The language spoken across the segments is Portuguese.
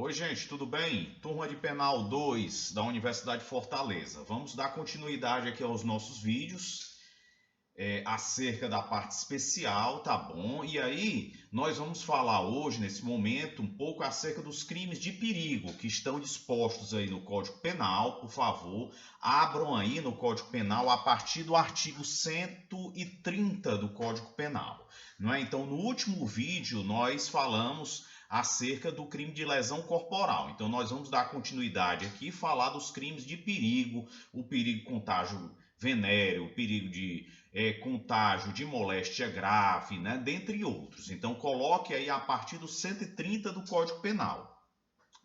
Oi, gente, tudo bem? Turma de Penal 2 da Universidade de Fortaleza. Vamos dar continuidade aqui aos nossos vídeos acerca da parte especial, tá bom? E aí, nós vamos falar hoje, nesse momento, um pouco acerca dos crimes de perigo que estão dispostos aí no Código Penal. Por favor, abram aí no Código Penal a partir do artigo 130 do Código Penal. Não é? Então, no último vídeo, nós falamos acerca do crime de lesão corporal. Então, nós vamos dar continuidade aqui e falar dos crimes de perigo, o perigo contágio venéreo, o perigo de contágio de moléstia grave, né, dentre outros. Então, coloque aí a partir do 130 do Código Penal.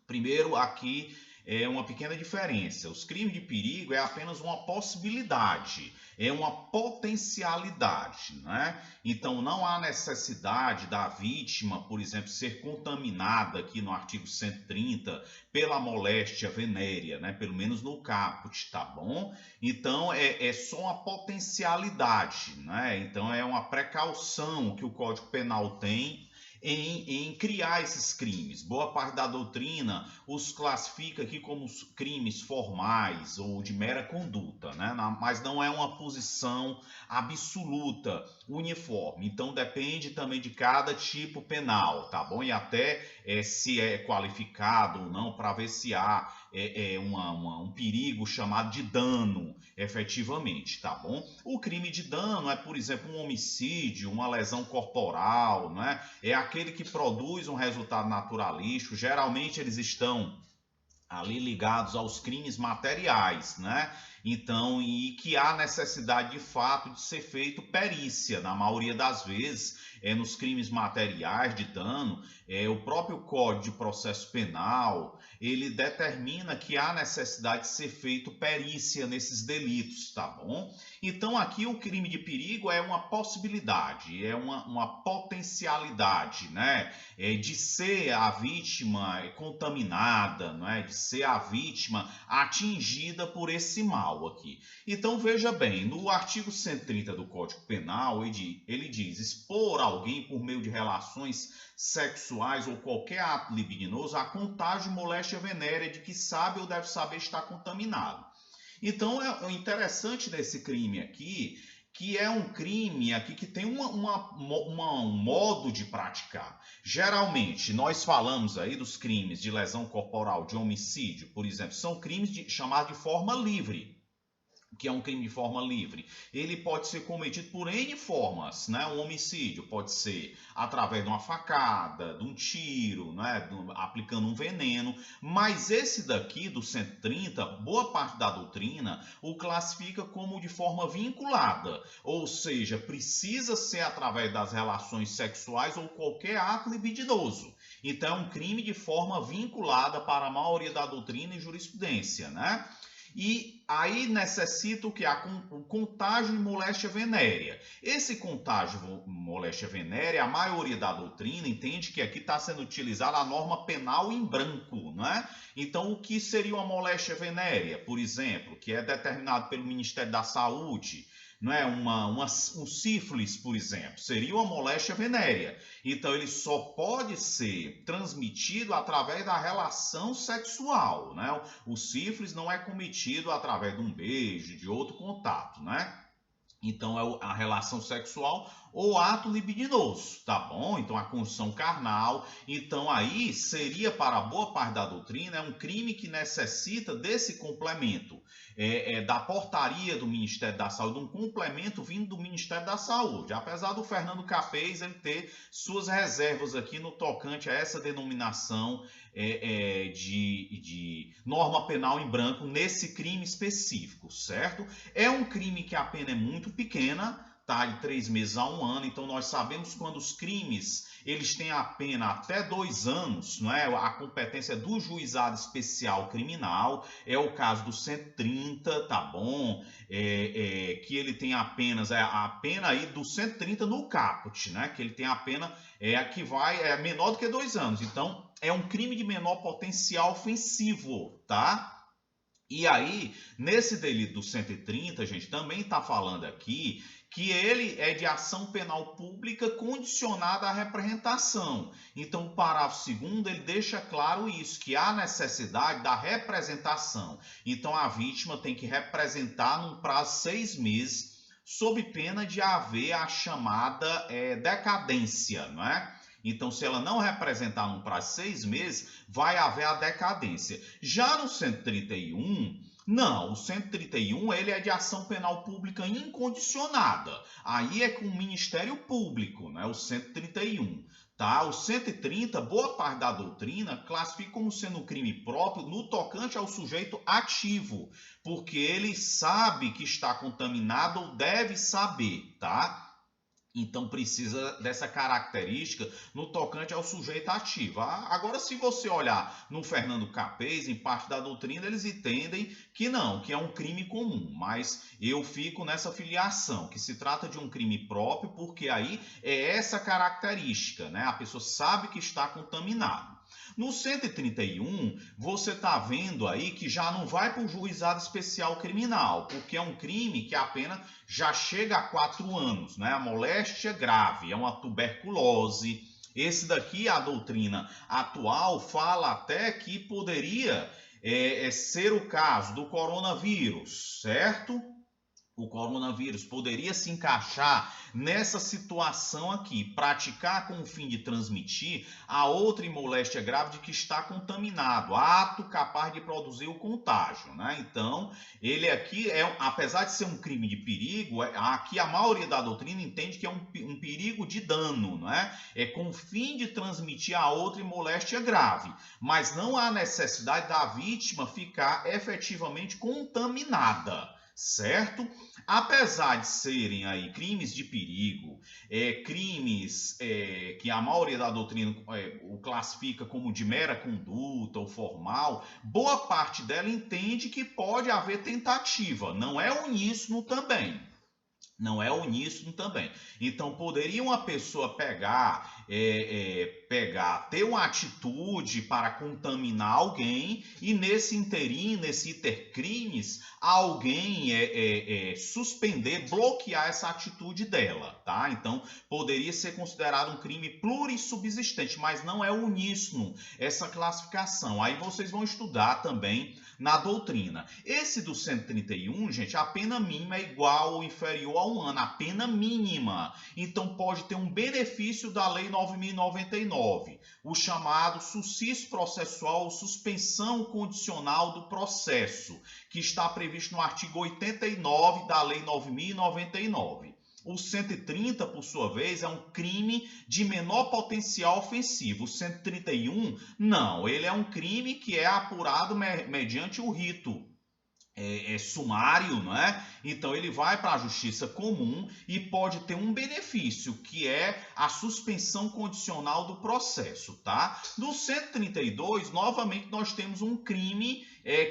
Primeiro, aqui é uma pequena diferença. Os crimes de perigo é apenas uma possibilidade, é uma potencialidade, né? Então, não há necessidade da vítima, por exemplo, ser contaminada aqui no artigo 130 pela moléstia venérea, né? Pelo menos no caput, tá bom? Então, é só uma potencialidade, né? Então, é uma precaução que o Código Penal tem em criar esses crimes. Boa parte da doutrina os classifica aqui como crimes formais ou de mera conduta, né? Mas não é uma posição absoluta, uniforme. Então depende também de cada tipo penal, tá bom? E até se é qualificado ou não, para ver se há um perigo chamado de dano, efetivamente, tá bom? O crime de dano é, por exemplo, um homicídio, uma lesão corporal, né? É aquele que produz um resultado naturalístico. Geralmente eles estão ali ligados aos crimes materiais, né? Então, e que há necessidade de fato de ser feito perícia, na maioria das vezes, nos crimes materiais de dano, o próprio Código de Processo Penal, ele determina que há necessidade de ser feito perícia nesses delitos, tá bom? Então, aqui o crime de perigo é uma possibilidade, é uma potencialidade, né? De ser a vítima contaminada, né? De ser a vítima atingida por esse mal aqui. Então, veja bem, no artigo 130 do Código Penal, ele diz: expor alguém por meio de relações sexuais ou qualquer ato libidinoso a contágio e moléstia venérea de que sabe ou deve saber estar contaminado. Então, é interessante desse crime aqui, que é um crime aqui que tem um modo de praticar. Geralmente, nós falamos aí dos crimes de lesão corporal, de homicídio, por exemplo, são crimes chamados de forma livre. O que é um crime de forma livre? Ele pode ser cometido por N formas, né? Um homicídio pode ser através de uma facada, de um tiro, né? Aplicando um veneno, mas esse daqui, do 130, boa parte da doutrina o classifica como de forma vinculada, ou seja, precisa ser através das relações sexuais ou qualquer ato libidinoso. Então é um crime de forma vinculada para a maioria da doutrina e jurisprudência, né? E aí necessita o que? O contágio de moléstia venérea. Esse contágio de moléstia venérea, a maioria da doutrina entende que aqui está sendo utilizada a norma penal em branco, né? Então, o que seria uma moléstia venérea, por exemplo, que é determinado pelo Ministério da Saúde, não é? Um sífilis, por exemplo, seria uma moléstia venérea. Então, ele só pode ser transmitido através da relação sexual, né? O sífilis não é cometido através de um beijo, de outro contato, né? Então, é a relação sexual ou ato libidinoso, tá bom? Então, a conjunção carnal. Então, aí seria, para boa parte da doutrina, um crime que necessita desse complemento, da portaria do Ministério da Saúde, um complemento vindo do Ministério da Saúde. Apesar do Fernando Capês ele ter suas reservas aqui no tocante a essa denominação de norma penal em branco nesse crime específico, certo? É um crime que a pena é muito pequena, tá? De 3 meses a 1 ano. Então nós sabemos quando os crimes eles têm a pena até 2 anos, não é? A competência do juizado especial criminal, é o caso do 130, tá bom? Que ele tem apenas a pena aí do 130 no caput, né? Que ele tem a pena que vai menor do que 2 anos. Então é um crime de menor potencial ofensivo, tá? E aí, nesse delito do 130, gente, também está falando aqui que ele é de ação penal pública condicionada à representação. Então, o parágrafo 2º, ele deixa claro isso, que há necessidade da representação. Então, a vítima tem que representar num prazo de 6 meses, sob pena de haver a chamada decadência, não é? Então, se ela não representar num prazo de 6 meses, vai haver a decadência. Já no 131, não, o 131 ele é de ação penal pública incondicionada. Aí é com o Ministério Público, né? O 131. Tá? O 130, boa parte da doutrina classifica como sendo um crime próprio no tocante ao sujeito ativo, porque ele sabe que está contaminado ou deve saber, tá? Então precisa dessa característica no tocante ao sujeito ativo. Agora, se você olhar no Fernando Capês, em parte da doutrina, eles entendem que não, que é um crime comum. Mas eu fico nessa filiação, que se trata de um crime próprio, porque aí é essa característica, né? A pessoa sabe que está contaminado. No 131, você está vendo aí que já não vai para o juizado especial criminal, porque é um crime que a pena já chega a 4 anos, né? A moléstia grave, é uma tuberculose. Esse daqui, a doutrina atual, fala até que poderia ser o caso do coronavírus, certo? O coronavírus poderia se encaixar nessa situação aqui, praticar com o fim de transmitir a outra moléstia grave de que está contaminado, ato capaz de produzir o contágio, né? Então, ele aqui, apesar de ser um crime de perigo, aqui a maioria da doutrina entende que é um perigo de dano, né? É com o fim de transmitir a outra moléstia grave, mas não há necessidade da vítima ficar efetivamente contaminada. Certo? Apesar de serem aí crimes de perigo, crimes que a maioria da doutrina o classifica como de mera conduta ou formal, boa parte dela entende que pode haver tentativa, não é uníssono também. Não é uníssono também. Então, poderia uma pessoa ter uma atitude para contaminar alguém e nesse interim, nesse intercrimes, alguém suspender, bloquear essa atitude dela, tá? Então, poderia ser considerado um crime plurissubsistente, mas não é uníssono essa classificação. Aí vocês vão estudar também na doutrina. Esse do 131, gente, a pena mínima é igual ou inferior a 1 ano, a pena mínima. Então pode ter um benefício da Lei 9.099, o chamado suscício processual ou suspensão condicional do processo, que está previsto no artigo 89 da Lei 9.099. O 130, por sua vez, é um crime de menor potencial ofensivo. O 131, não. Ele é um crime que é apurado mediante o rito sumário, não é? Então ele vai para a justiça comum e pode ter um benefício, que é a suspensão condicional do processo, tá? No 132, novamente, nós temos um crime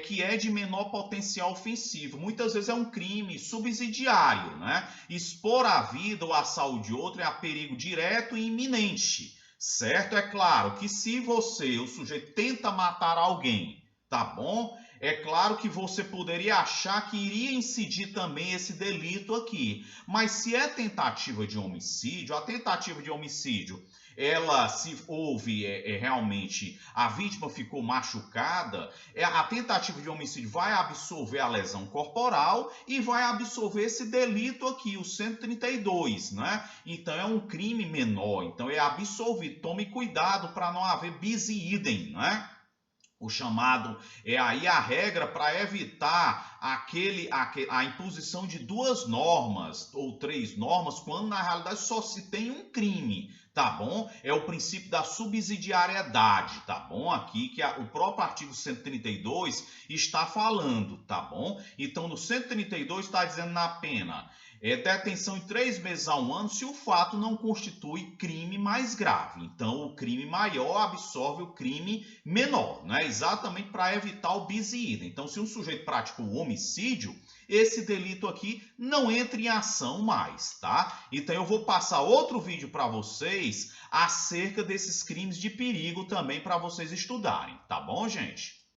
que é de menor potencial ofensivo. Muitas vezes é um crime subsidiário, né? Expor a vida ou a saúde de outro é a perigo direto e iminente, certo? É claro que se o sujeito tenta matar alguém, tá bom? É claro que você poderia achar que iria incidir também esse delito aqui. Mas se é tentativa de homicídio, a tentativa de homicídio, ela, se houve realmente, a vítima ficou machucada, a tentativa de homicídio vai absolver a lesão corporal e vai absolver esse delito aqui, o 132, né? Então é um crime menor, então é absolvido. Tome cuidado para não haver bis e idem, né? O chamado aí a regra para evitar a imposição de 2 normas ou 3 normas, quando na realidade só se tem um crime, tá bom? É o princípio da subsidiariedade, tá bom? Aqui que o próprio artigo 132 está falando, tá bom? Então no 132 está dizendo na pena detenção em 3 meses a 1 ano se o fato não constitui crime mais grave. Então, o crime maior absorve o crime menor, né? Exatamente para evitar o bis e idem. Então, se um sujeito praticou o homicídio, esse delito aqui não entra em ação mais, tá? Então, eu vou passar outro vídeo para vocês acerca desses crimes de perigo também para vocês estudarem, tá bom, gente?